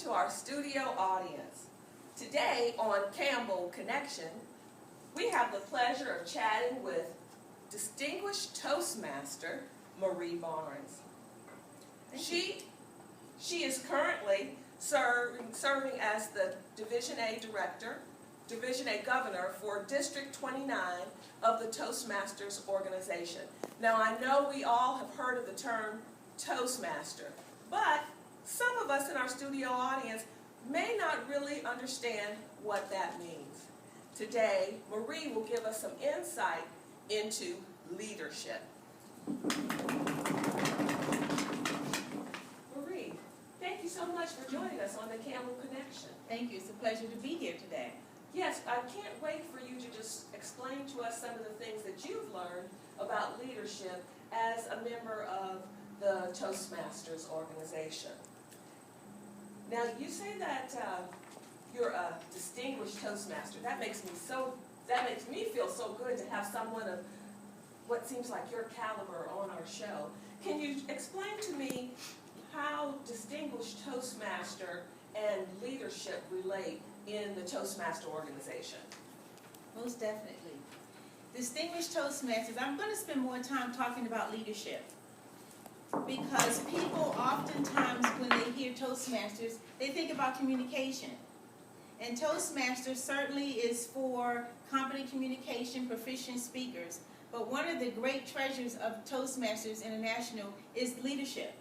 to our studio audience. Today on Campbell Connection, we have the pleasure of chatting with distinguished Toastmaster Marie Barnes. She is currently serving as the Division A Governor for District 29 of the Toastmasters organization. Now, I know we all have heard of the term Toastmaster, but some of us in our studio audience may not really understand what that means. Today, Marie will give us some insight into leadership. Marie, thank you so much for joining us on the Campbell Connection. Thank you. It's a pleasure to be here today. Yes, I can't wait for you to just explain to us some of the things that you've learned about leadership as a member of the Toastmasters organization. Now, you say that you're a distinguished Toastmaster. That makes me feel so good to have someone of what seems like your caliber on our show. Can you explain to me how distinguished Toastmaster and leadership relate in the Toastmaster organization? Most definitely. Distinguished Toastmasters, I'm going to spend more time talking about leadership, because people oftentimes, when they hear Toastmasters, they think about communication. And Toastmasters certainly is for competent communication, proficient speakers. But one of the great treasures of Toastmasters International is leadership.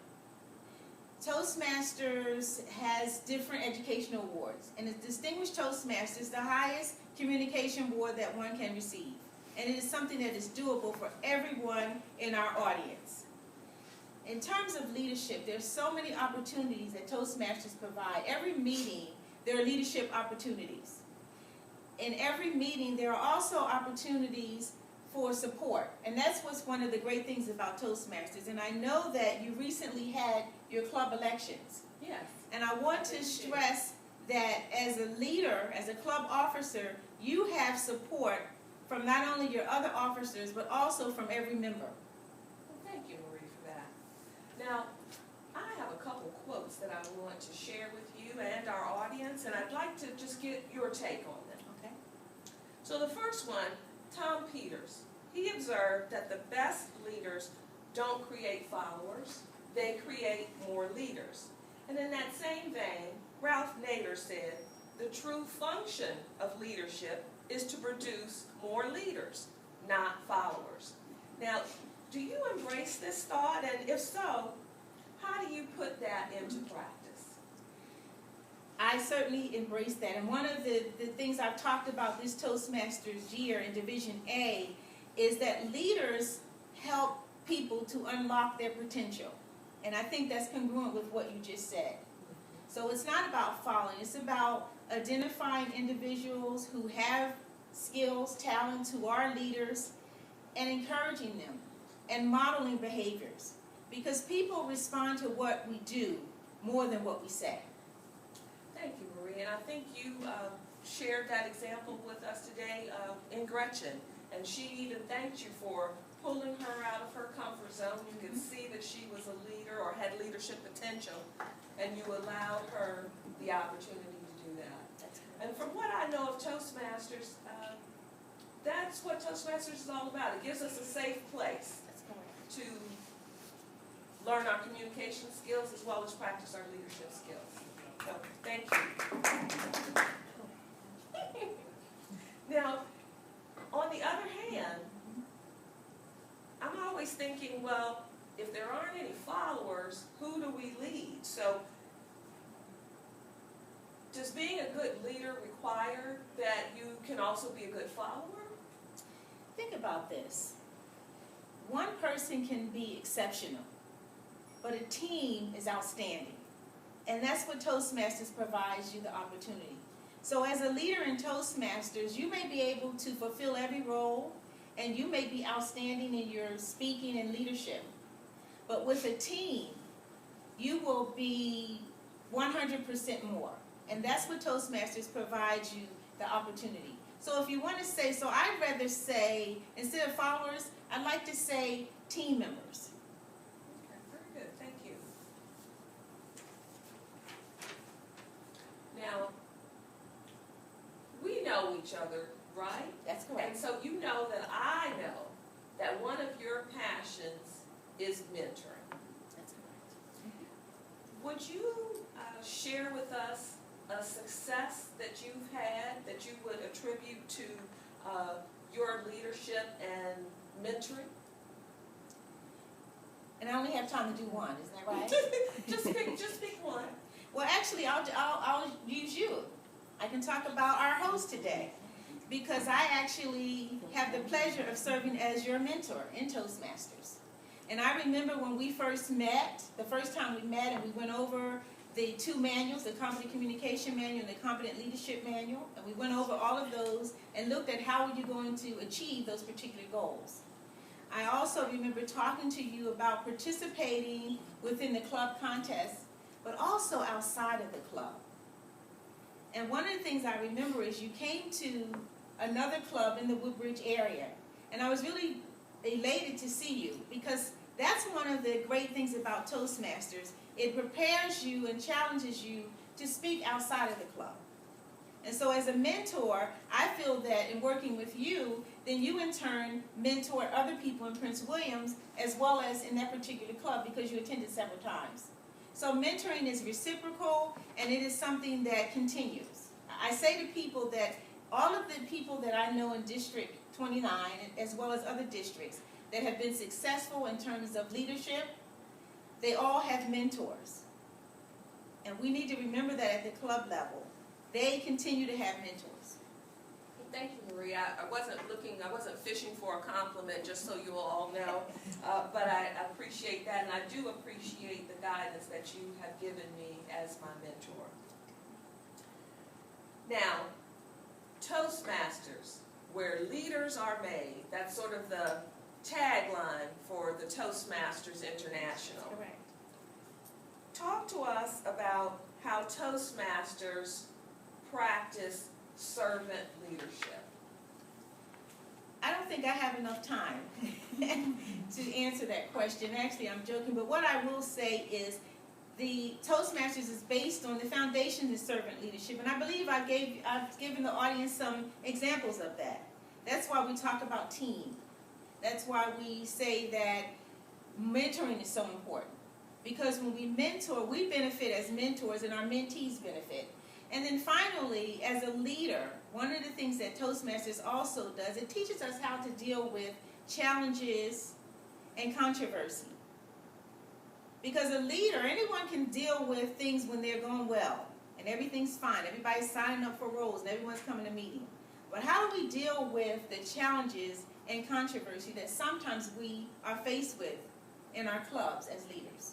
Toastmasters has different educational awards. And the Distinguished Toastmaster is the highest communication award that one can receive. And it is something that is doable for everyone in our audience. In terms of leadership, there's so many opportunities that Toastmasters provide. Every meeting, there are leadership opportunities. In every meeting, there are also opportunities for support. And that's what's one of the great things about Toastmasters. And I know that you recently had your club elections. Yes. And I want to stress that as a leader, as a club officer, you have support from not only your other officers, but also from every member. Thank you, Marie, for that. Now, I have a couple quotes that I want to share with you and our audience, and I'd like to just get your take on them. Okay. So the first one, Tom Peters, he observed that the best leaders don't create followers, they create more leaders. And in that same vein, Ralph Nader said, the true function of leadership is to produce more leaders, not followers. Now, do you embrace this thought? And if so, how do you put that into practice? I certainly embrace that. And one of the things I've talked about this Toastmasters year in Division A is that leaders help people to unlock their potential. And I think that's congruent with what you just said. So it's not about following. It's about identifying individuals who have skills, talents, who are leaders, and encouraging them and modeling behaviors. Because people respond to what we do more than what we say. Thank you, Marie. And I think you shared that example with us today in Gretchen. And she even thanked you for pulling her out of her comfort zone. You could see that she was a leader or had leadership potential, and you allowed her the opportunity to do that. And from what I know of Toastmasters, that's what Toastmasters is all about. It gives us a safe place to learn our communication skills as well as practice our leadership skills. So, thank you. Now, on the other hand, I'm always thinking, well, if there aren't any followers, who do we lead? So, does being a good leader require that you can also be a good follower? Think about this. One person can be exceptional, but a team is outstanding. And that's what Toastmasters provides you the opportunity. So as a leader in Toastmasters, you may be able to fulfill every role, and you may be outstanding in your speaking and leadership. But with a team, you will be 100% more. And that's what Toastmasters provides you the opportunity. So if you want to say, so I'd rather say, instead of followers, I'd like to say team members. Okay, very good. Thank you. each other, right? That's And correct. so you know that that one of your passions is mentoring. That's correct. Would you share with us a success that you've had that you would attribute to your leadership and mentoring? And I only have time to do one, isn't that right? just pick one. Well, actually, I'll use you. I can talk about our host today, because I actually have the pleasure of serving as your mentor in Toastmasters. And I remember when we first met, the first time we met, and we went over the two manuals, the Competent Communication Manual and the Competent Leadership Manual, and we went over all of those and looked at how you're going to achieve those particular goals. I also remember talking to you about participating within the club contest, but also outside of the club. And one of the things I remember is you came to another club in the Woodbridge area, and I was really elated to see you, because that's one of the great things about Toastmasters. It prepares you and challenges you to speak outside of the club. And so as a mentor, I feel that in working with you, then you in turn mentor other people in Prince Williams as well as in that particular club, because you attended several times. So mentoring is reciprocal, and it is something that continues. I say to people that all of the people that I know in District 29, as well as other districts, that have been successful in terms of leadership, they all have mentors. And we need to remember that at the club level. They continue to have mentors. Thank you, Marie. I wasn't fishing for a compliment, just so you all know, but I appreciate that, and I do appreciate the guidance that you have given me as my mentor. Now, Toastmasters, where leaders are made, that's sort of the tagline for the Toastmasters International. Correct. Talk to us about how Toastmasters practice servant leadership. I don't think I have enough time to answer that question. Actually, I'm joking, but what I will say is the Toastmasters is based on the foundation of servant leadership, and I believe I've given the audience some examples of that. That's why we talk about team. That's why we say that mentoring is so important, because when we mentor, we benefit as mentors and our mentees benefit. And then finally, as a leader, one of the things that Toastmasters also does, it teaches us how to deal with challenges and controversy. Because a leader, anyone can deal with things when they're going well and everything's fine. Everybody's signing up for roles and everyone's coming to meeting. But how do we deal with the challenges and controversy that sometimes we are faced with in our clubs as leaders?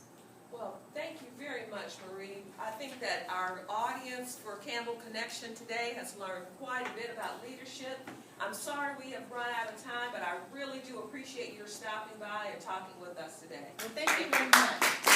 Well, thank you very much, Marie. I think that our audience for Campbell Connection today has learned quite a bit about leadership. I'm sorry we have run out of time, but I really do appreciate your stopping by and talking with us today. Well, thank you very much.